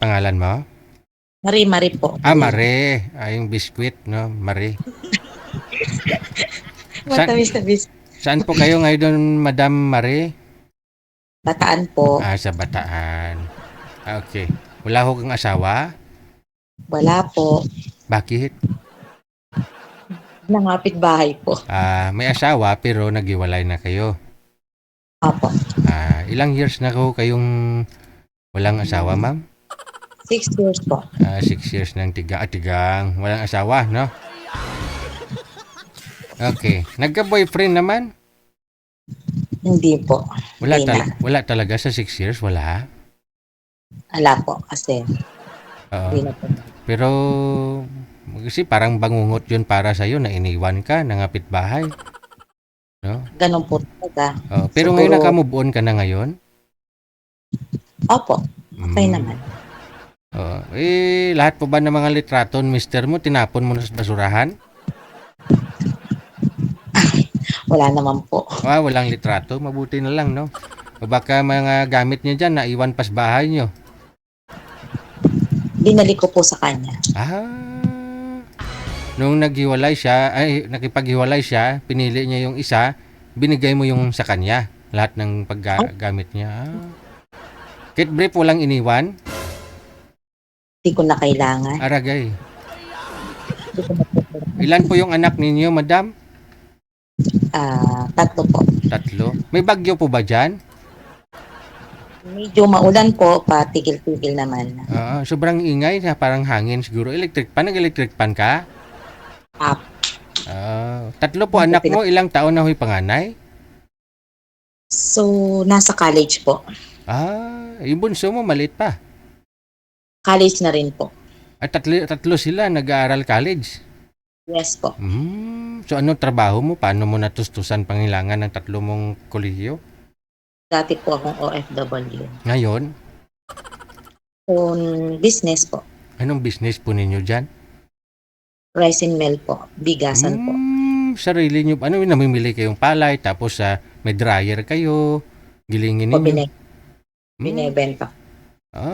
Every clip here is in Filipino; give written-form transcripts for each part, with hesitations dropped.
Pangalan mo? Marie po. Mare. Yung biskwit, no? Mare. Matamis-tamis. Saan po kayo ngayon, Madam Mare? Bataan po. Sa Bataan. Okay. Wala ho kang asawa? Wala po. Bakit? Nangapit bahay po. May asawa pero naghiwalay na kayo. Opo. Ilang years na ho kayong walang asawa, ma'am? 6 years po. 6 years ng tigang. Walang asawa, no? Okay. Nagka-boyfriend naman? Hindi po. Wala talaga sa 6 years? Wala? Wala po kasi. Hindi na po. Pero kasi parang bangungot yun para sa'yo na iniwan ka, nangapit bahay. No? Ganun po talaga. Pero ngayon naka-move on ka na ngayon? Opo. Okay naman. Lahat po ba ng mga litrato ng mister mo, tinapon mo na sa basurahan? Wala naman po. Walang litrato. Mabuti na lang, no? O baka mga gamit niya dyan, naiwan pa sa bahay niyo. Binalik ko po sa kanya. Nung nakipaghiwalay siya, pinili niya yung isa, binigay mo yung sa kanya. Lahat ng paggamit niya. Kit brief, walang iniwan? Hindi ko na kailangan. Aragay. Ilan po yung anak ninyo, madam? 3 po. 3? May bagyo po ba dyan? Medyo maulan po, patigil-tigil naman. Sobrang ingay, parang hangin siguro. Electric pan ka? 3 po anak mo, ilang taon na ho'y panganay? So, nasa college po. Yung bunso mo, maliit pa. College na rin po. Tatlo sila, nag-aaral college? Yes po. So, anong trabaho mo? Paano mo natustusan pangailangan ng 3 mong kolehiyo? Dati po akong OFW. Ngayon? Business po. Anong business po ninyo dyan? Rice and mill po. Bigasan po. Sarili nyo, namimili kayong palay, tapos may dryer kayo, gilingin ninyo? Binebenta.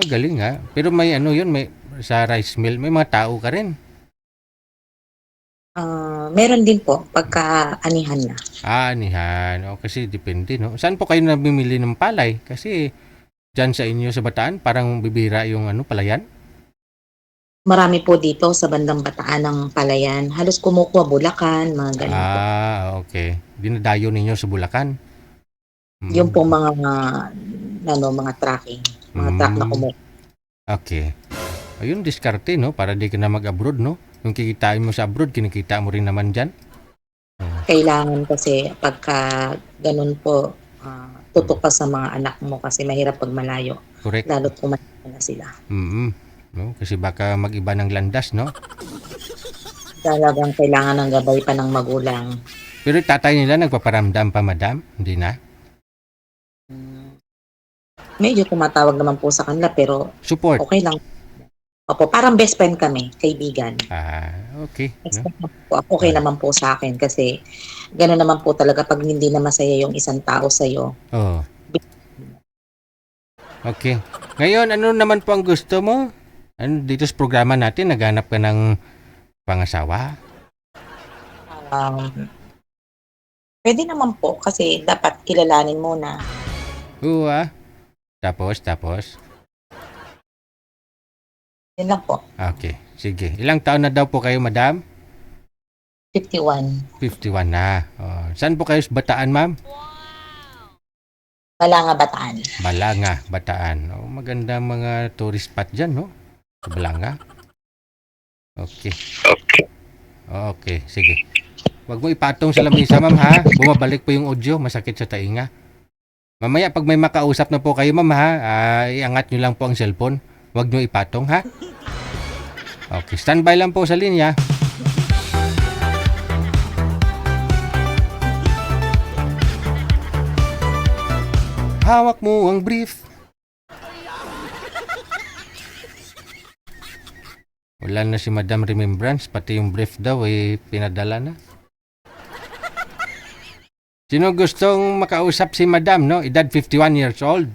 Galing ha. Pero may may sa rice mill, may mga tao ka rin. Meron din po, pagka-anihan na. Anihan. Kasi depende, no? Saan po kayo namimili ng palay? Kasi dyan sa inyo sa Bataan, parang bibira yung palayan? Marami po dito sa bandang Bataan ng palayan. Halos kumukuha Bulacan, mga ganun po. Okay. Dinadayo ninyo sa Bulacan? Yung po mga tracking. Mga truck na kumukuha. Okay. Ayun, diskarte, no? Para di ka na mag-abroad, no? Yung kikitain mo sa abroad, kinikita mo rin naman dyan? Kailangan kasi pagka ganun po, tutok ka sa mga anak mo kasi mahirap pag malayo. Correct. Lalo't kumain na sila. No? Kasi baka mag-iba ng landas, no? Talagang kailangan ng gabay pa ng magulang. Pero tatay nila nagpaparamdam pa, madam? Hindi na? Medyo tumatawag naman po sa kanila pero Support? okay lang. Opo, parang best friend kami, kaibigan. Okay. No? Okay naman po sa akin kasi gano'n naman po talaga pag hindi na masaya yung isang tao sa'yo. Okay. Ngayon, ano naman po ang gusto mo? Dito sa programa natin, naghanap ka ng pangasawa? Pwede naman po kasi dapat kilalanin muna. Tapos? Yun lang po. Okay, sige. Ilang taon na daw po kayo, madam? 51. 51 na. Saan po kayo sa Bataan, ma'am? Balanga, Bataan. Balanga, Bataan. Maganda mga tourist spot dyan, no? Sa Balanga. Okay. Okay, sige. Huwag mo ipatong sa lamisa, ma'am, ha? Bumabalik po yung audio. Masakit sa tainga. Mamaya, pag may makausap na po kayo, ma'am, ha? Iangat nyo lang po ang cellphone. Huwag nyo ipatong, ha? Okay, standby lang po sa linya. Hawak mo ang brief. Wala na si Madam Remembrance, pati yung brief daw pinadala na. Sino gustong makausap si Madam, no? Edad 51 years old.